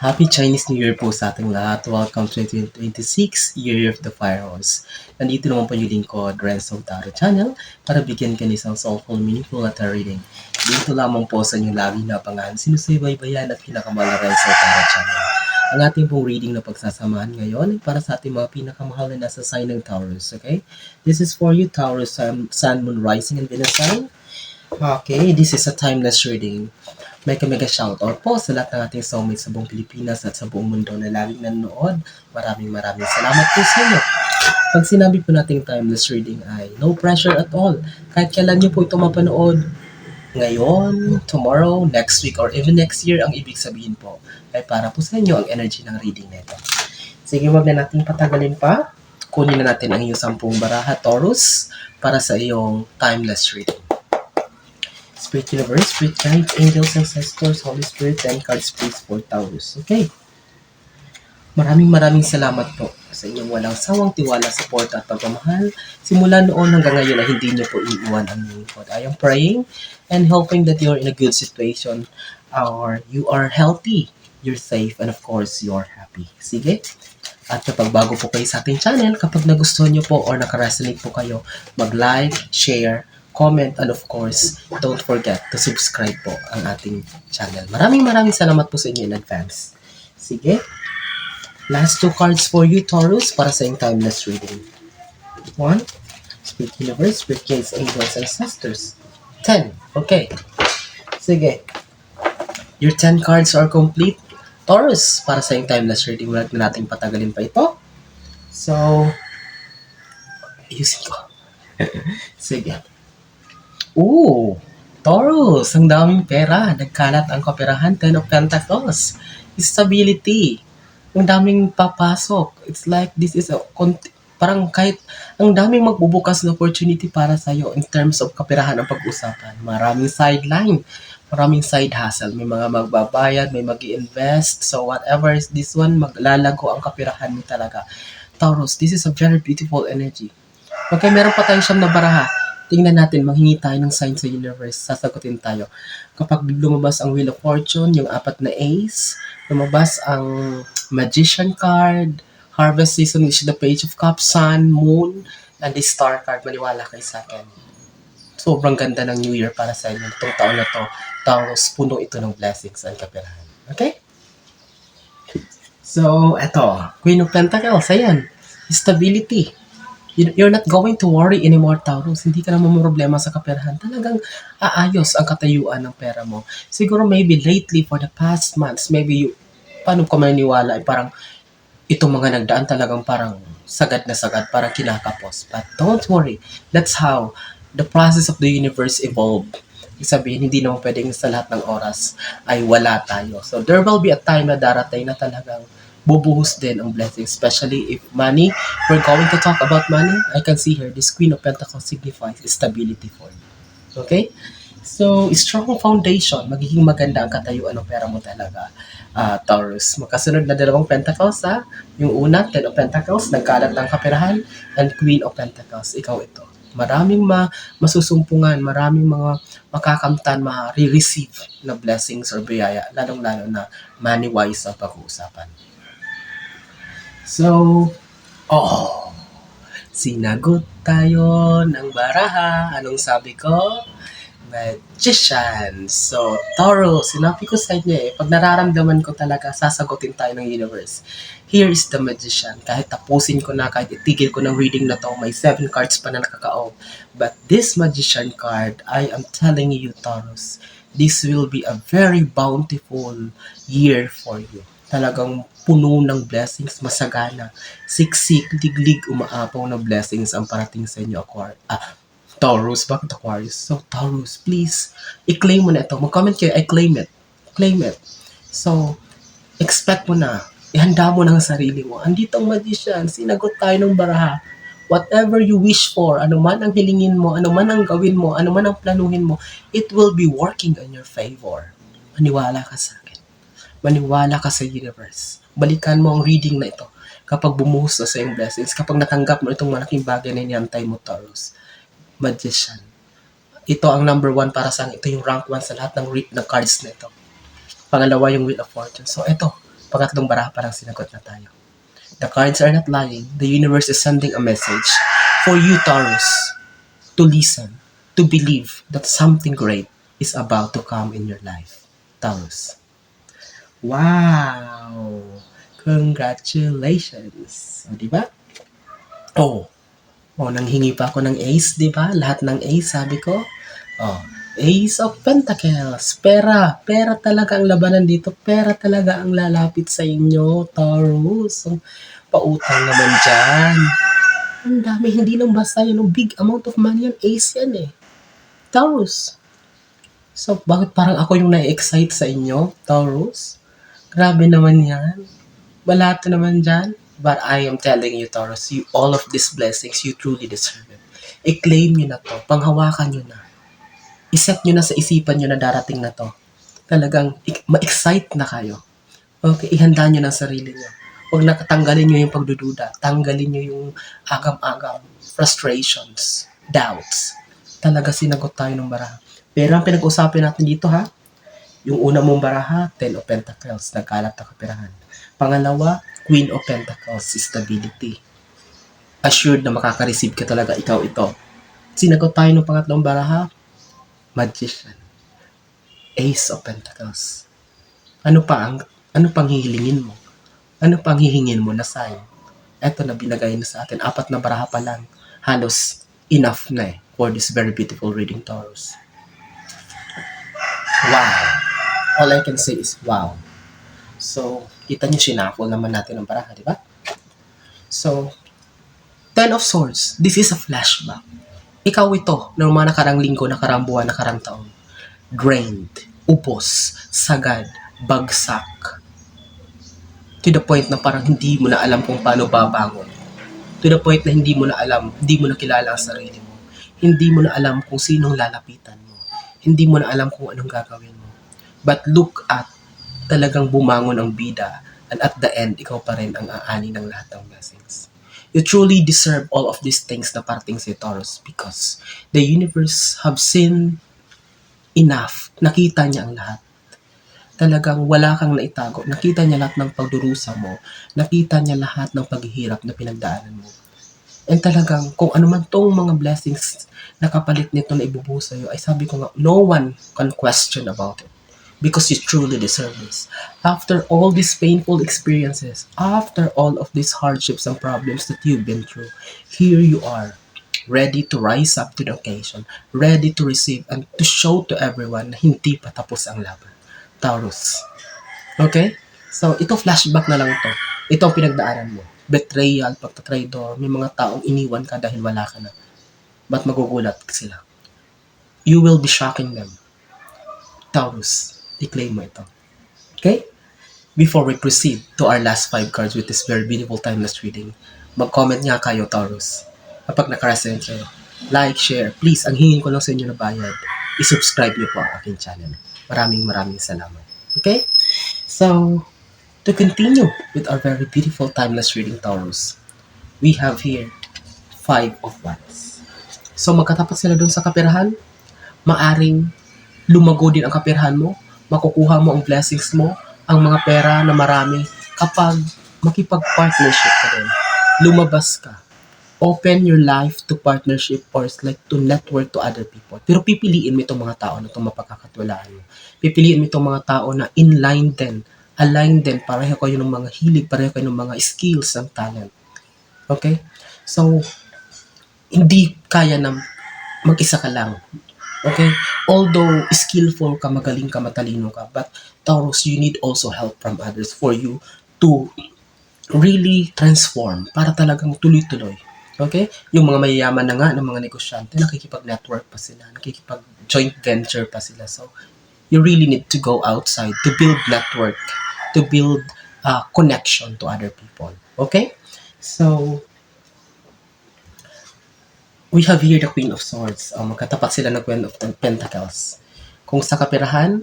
Happy Chinese New Year po sa ating lahat. Welcome to 2026 Year of the Fire Horse. Nandito naman po yung lingkod, Renzo Tarot Channel, para bigyan ka ng isang soulful, meaningful at reading. Dito lamang po sa inyo lagi na pangalan, sinusubaybayan at pinakamahal na Renzo Tarot Channel. Ang ating pong reading na pagsasamahan ngayon ay para sa ating mga pinakamahal na nasa sign ng Taurus, okay? This is for you, Taurus, Sun, Moon, Rising, and Venus sign. Okay, this is a timeless reading. Mega shoutout po sa lahat ng ating soulmates sa buong Pilipinas at sa buong mundo na laging nanonood. Maraming salamat po sa inyo. Pag sinabi po nating timeless reading ay no pressure at all. Kahit kailan nyo po ito mapanood, ngayon, tomorrow, next week, or even next year, ang ibig sabihin po ay para po sa inyo ang energy ng reading na ito. Sige, wag na natin patagalin pa. Kunin na natin ang iyong 10 baraha, Taurus, para sa iyong timeless reading. Spirit Universe, Spirit Guides, Angels, Ancestors, Holy Spirit, and cards please for Taurus. Okay. Maraming salamat po sa inyong walang sawang tiwala, support at pagmamahal. Simula noon hanggang ngayon na hindi niyo po iiwan ang lingkod. I am praying and hoping that you're in a good situation or you are healthy, you're safe, and of course, you're happy. Sige. At kapag bago po kayo sa ating channel, kapag nagustuhan niyo po or nakaresonate po kayo, mag-like, share, comment, and of course, don't forget to subscribe po ang ating channel. Maraming salamat po sa inyo in advance. Sige. Last 2 cards for you, Taurus, para sa iyong timeless reading. 1, Spirit Universe, Spirit Guides, Angels, and Ancestors. 10. Okay. Sige. Your 10 cards are complete. Taurus, para sa iyong timeless reading. Wala na natin patagalin pa ito. So, ayusin ko. Sige. Ooh, Taurus, ang daming pera. Nagkalat ang kaperahan, 10 of Pentacles. Stability. Ang daming papasok. It's like this is a parang kahit ang daming magbubukas na opportunity para sa iyo in terms of kaperahan ang pag-usapan. Maraming sideline, maraming side hustle. May mga magbabayad, may mag-i-invest. So whatever is this one, maglalago ang kaperahan mo talaga. Taurus, this is a very beautiful energy. Okay, meron pa tayo siyang na baraha. Tingnan natin, manghingi tayo ng sign sa universe, sasagutin tayo. Kapag lumabas ang Wheel of Fortune, yung 4 na ace, lumabas ang Magician card, Harvest Season, which is the Page of Cups, Sun, Moon, and the Star card. Maniwala kayo sa akin. Sobrang ganda ng New Year para sa inyo. Itong taon na to, Taurus, puno ito ng blessings and kapirahan. Okay? So, eto, Queen of Pentacles, ayan, stability. You're not going to worry anymore, Taurus. Hindi ka naman problema sa kaperahan. Talagang aayos ang katayuan ng pera mo. Siguro maybe lately, for the past months, maybe you, paano ko maniniwala, ay parang itong mga nagdaan talagang parang sagad na sagad, parang kinakapos. But don't worry. That's how the process of the universe evolved. Ibig sabihin, hindi naman pwedeng sa lahat ng oras ay wala tayo. So there will be a time na darating na talagang bubuhos din ang blessing, especially if money, we're going to talk about money. I can see here, this Queen of Pentacles signifies stability for you. Okay? So, strong foundation, magiging maganda ang katayuan ng pera mo talaga, Taurus. Makasunod na 2 Pentacles, ha? Yung una, 10 of Pentacles, nagkalat ng kaperahan, and Queen of Pentacles, ikaw ito. Maraming masusumpungan, maraming mga makakamtan, ma-receive na blessings or biyaya, lalong-lalo na money-wise ang pag-uusapan. So, sinagot tayo ng baraha. Anong sabi ko? Magician. So, Taurus, sinabi ko sa inyo pag nararamdaman ko talaga, sasagutin tayo ng universe. Here is the Magician. Kahit tapusin ko na, kahit itigil ko ng reading na to, may 7 cards pa na nakakaob. But this Magician card, I am telling you, Taurus, this will be a very bountiful year for you. Talagang puno ng blessings, masagana, siksik, liglig, umaapaw na blessings ang parating sa inyo, Taurus. Bakit Aquarius? So, Taurus, please, i-claim mo na ito. Mag-comment kayo, I claim it. Claim it. So, expect mo na. Ihanda mo na ang sarili mo. Andito ang Magician, sinagot tayo ng baraha. Whatever you wish for, ano man ang hilingin mo, ano man ang gawin mo, ano man ang planuhin mo, it will be working in your favor. Maniwala ka sa akin. Maniwala ka sa universe. Balikan mo ang reading na ito kapag bumuhos na sa iyong blessings, kapag natanggap mo itong malaking bagay na inihantay mo, Taurus. Magician. Ito ang number 1 para sa akin. Ito yung rank 1 sa lahat ng cards na ito. Pangalawa yung Wheel of Fortune. So ito, Pangatlong baraha parang sinagot na tayo. The cards are not lying. The universe is sending a message for you, Taurus, to listen, to believe that something great is about to come in your life. Taurus. Wow! Congratulations! O, diba? Oh, nanghingi pa ako ng ace, diba? Lahat ng ace, sabi ko. Oh, Ace of Pentacles. Pera. Pera talaga ang labanan dito. Pera talaga ang lalapit sa inyo, Taurus. So, pautang naman dyan. Ang dami. Hindi lang basta yun. Big amount of money yan. Ace yan eh. Taurus. So, bakit parang ako yung na-excite sa inyo, Taurus? Grabe naman yan. Balato naman dyan. But I am telling you, Taurus, all of these blessings, you truly deserve it. I-claim nyo na to. Panghawakan nyo na. I-set nyo na sa isipan nyo na darating na to. Talagang ma-excite na kayo. Okay, ihanda nyo na sarili nyo. Huwag nakatanggalin nyo yung pagdududa. Tanggalin nyo yung agam-agam, frustrations, doubts. Talaga sinagot tayo ng baraha. Pero ang pinag-usapin natin dito ha, yung una mong baraha, 10 of Pentacles, nagkalat na kapirahan. Pangalawa, Queen of Pentacles, stability. Assured na makaka-receive ka talaga, ikaw ito. Sinagot tayo ng pangatlong baraha, Magician. Ace of Pentacles. Ano pang hihilingin mo? Ano pang hihingin mo na sign? Eto na binagay na sa atin. 4 na baraha pa lang. Halos enough na for this very beautiful reading, Taurus. Wow. All I can say is wow. So, kita niyo, shuffle naman natin ang baraha, di ba? So, 10 of Swords. This is a flashback. Ikaw ito, ng mga nakarang linggo, nakarang buwan, nakarang taon. Drained, upos, sagad, bagsak. To the point na parang hindi mo na alam kung paano babangon. To the point na hindi mo na alam, hindi mo na kilala ang sarili mo. Hindi mo na alam kung sinong lalapitan mo. Hindi mo na alam kung anong gagawin mo. But look at, talagang bumangon ang bida. And at the end, ikaw pa rin ang aani ng lahat ng blessings. You truly deserve all of these things na parating si Taurus because the universe have seen enough. Nakita niya ang lahat. Talagang wala kang naitago. Nakita niya lahat ng pagdurusa mo. Nakita niya lahat ng paghihirap na pinagdaanan mo. And talagang kung ano man tong mga blessings na kapalit nito na ibubuhos sa'yo, ay sabi ko nga, no one can question about it. Because you truly deserve this. After all these painful experiences, after all of these hardships and problems that you've been through, here you are, ready to rise up to the occasion, ready to receive and to show to everyone na hindi pa tapos ang laban. Taurus. Okay? So, ito flashback na lang to. Ito ang pinagdaanan mo. Betrayal, pagtatraidor, may mga taong iniwan ka dahil wala ka na. Ba't magugulat sila? You will be shocking them. Taurus. I-claim mo ito. Okay? Before we proceed to our last 5 cards with this very beautiful timeless reading, mag-comment nga kayo, Taurus. Kapag naka-resonate kayo, like, share. Please, ang hingin ko lang sa inyo na bayad, i-subscribe niyo po ang aking channel. Maraming salamat. Okay? So, to continue with our very beautiful timeless reading, Taurus, we have here 5 of Wands. So, magkatapat sila doon sa kapirahan, maaring lumago din ang kapirahan mo, makukuha mo ang blessings mo, ang mga pera na marami kapag makipag-partnership ka din. Lumabas ka. Open your life to partnership or like to network to other people. Pero pipiliin mo itong mga tao na itong mapagkakatiwalaan mo. Pipiliin mo itong mga tao na in-line din, align din, pareho kayo ng mga hilig, pareho kayo ng mga skills and talent. Okay? So, hindi kaya na mag-isa ka lang. Okay? Although skillful ka, magaling ka, matalino ka, but Taurus, you need also help from others for you to really transform para talagang tuloy-tuloy. Okay? Yung mga mayayaman na nga ng mga negosyante, nakikipag-network pa sila, nakikipag-joint venture pa sila. So, you really need to go outside to build network, to build connection to other people. Okay? So, we have here the Queen of Swords. Magkatapat sila ng Queen of Pentacles. Kung sa kapirahan,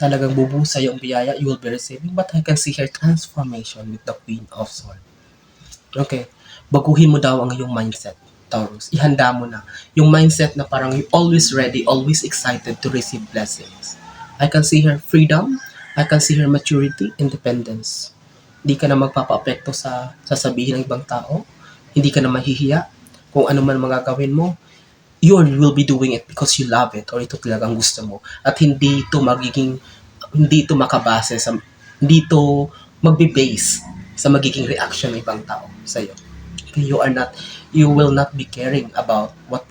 talagang bubusa yung biyaya, you will be receiving. But I can see here transformation with the Queen of Swords. Okay. Baguhin mo daw ang iyong mindset, Taurus. Ihanda mo na. Yung mindset na parang you always ready, always excited to receive blessings. I can see here freedom. I can see here maturity, independence. Hindi ka na magpapaapekto sa sasabihin ng ibang tao. Hindi ka na mahihiya. Kung ano man magagawin mo, you will be doing it because you love it or ito talagang gusto mo. At hindi ito makabase sa, hindi ito magbe-base sa magiging reaction ng ibang tao sa iyo. You will not be caring about what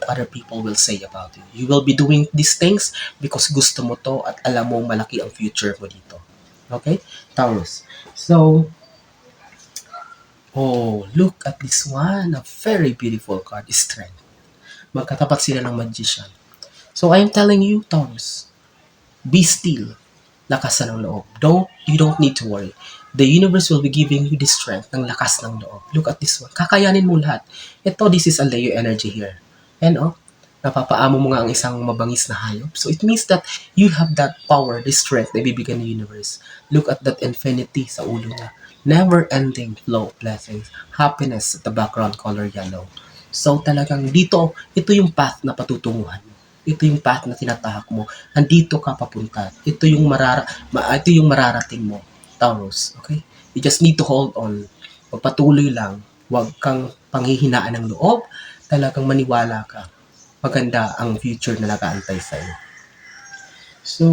other people will say about you. You will be doing these things because gusto mo to at alam mo malaki ang future mo dito. Okay? Taurus. So, oh, look at this one. A very beautiful card. Strength. Magkatapat sila ng magician. So, I am telling you, Taurus, be still. Lakasan ng loob. You don't need to worry. The universe will be giving you the strength ng lakas ng loob. Look at this one. Kakayanin mo lahat. This is a Leo energy here. And napapaamo mo nga ang isang mabangis na hayop. So it means that you have that power, the strength na ibibigay ng universe. Look at that infinity sa ulo niya. Never-ending flow of blessings. Happiness at the background color yellow. So talagang ito yung path na patutunguhan mo. Ito yung path na tinatahak mo. Andito ka papunta. Ito yung mararating mo, Taurus. Okay? You just need to hold on. Magpatuloy lang. Huwag kang panghihinaan ng loob. Talagang maniwala ka. Maganda ang future na nag-aantay sa iyo. So,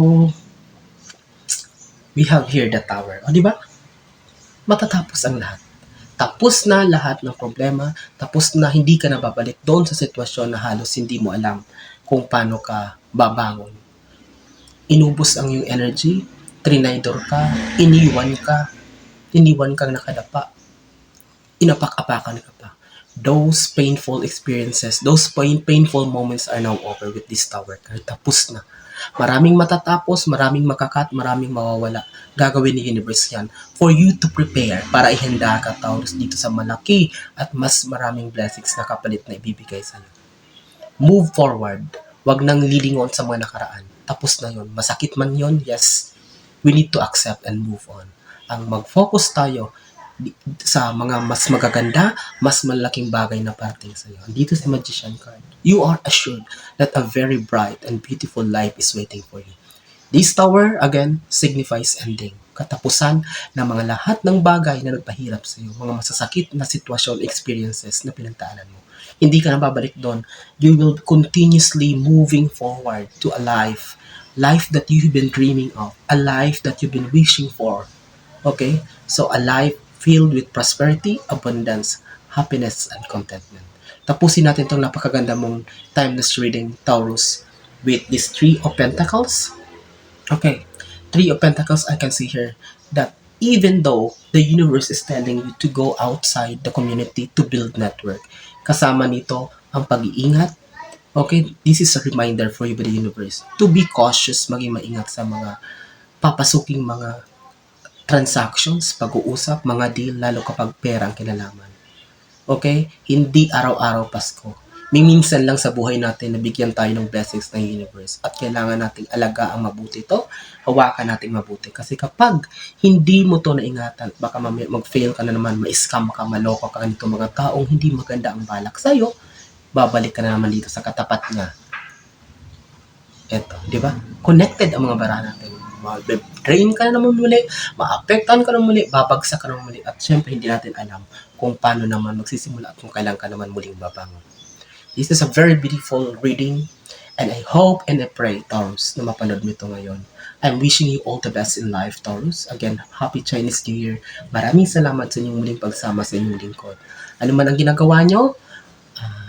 we have here the tower. O, di ba? Matatapos ang lahat. Tapos na lahat ng problema. Tapos na hindi ka na babalik doon sa sitwasyon na halos hindi mo alam kung paano ka babangon. Inubos ang iyong energy, trinaydor ka, iniwan kang nakadapa, inapak-apakan ka pa. Those painful experiences, those painful moments are now over with this tower card. Tapos na. Maraming matatapos, maraming makakat, maraming mawawala. Gagawin ni universe yan for you to prepare para ihanda ka, Taurus, dito sa malaki at mas maraming blessings na kapalit na ibibigay sa iyo. Move forward. Wag nang lilingon sa mga nakaraan. Tapos na yon. Masakit man yon, yes. We need to accept and move on. Ang mag-focus tayo sa mga mas magaganda, mas malaking bagay na parating sa iyo. Dito sa Magician card, you are assured that a very bright and beautiful life is waiting for you. This tower, again, signifies ending. Katapusan ng mga lahat ng bagay na nagpahirap sa iyo. Mga masasakit na sitwasyon, experiences na pinagdaanan mo. Hindi ka na babalik doon. You will continuously moving forward to a life that you've been dreaming of, a life that you've been wishing for. Okay? So a life filled with prosperity, abundance, happiness, and contentment. Tapusin natin itong napakaganda mong timeless reading, Taurus, with this Three of Pentacles. Okay, Three of Pentacles, I can see here that even though the universe is telling you to go outside the community to build network, kasama nito ang pag-iingat. Okay, this is a reminder for you by the universe to be cautious, maging maingat sa mga papasuking mga transactions, pag-uusap, mga deal, lalo kapag pera ang kinalaman. Okay? Hindi araw-araw Pasko. May minsan lang sa buhay natin na bigyan tayo ng blessings ng universe at kailangan nating alagaan mabuti ito, hawakan nating mabuti. Kasi kapag hindi mo to naingatan, baka mag-fail ka na naman, ma-scam ka, maloko ka nito mga taong hindi maganda ang balak sa'yo, babalik ka na naman dito sa katapat niya. Eto, di ba? Connected ang mga bara natin. Ma-drain ka na naman muli, ma-apektan ka na muli, babagsak ka na muli, at syempre hindi natin alam kung paano naman magsisimula at kung kailan ka naman muling babangon. This is a very beautiful reading, and I hope and I pray, Taurus, na mapanood mo ito ngayon. I'm wishing you all the best in life, Taurus. Again, Happy Chinese New Year. Maraming salamat sa inyong muling pagsama sa inyong lingkod. Ano man ang ginagawa nyo,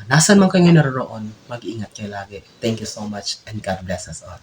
nasan man kayo naroon, mag-iingat kayo lagi. Thank you so much, and God bless us all.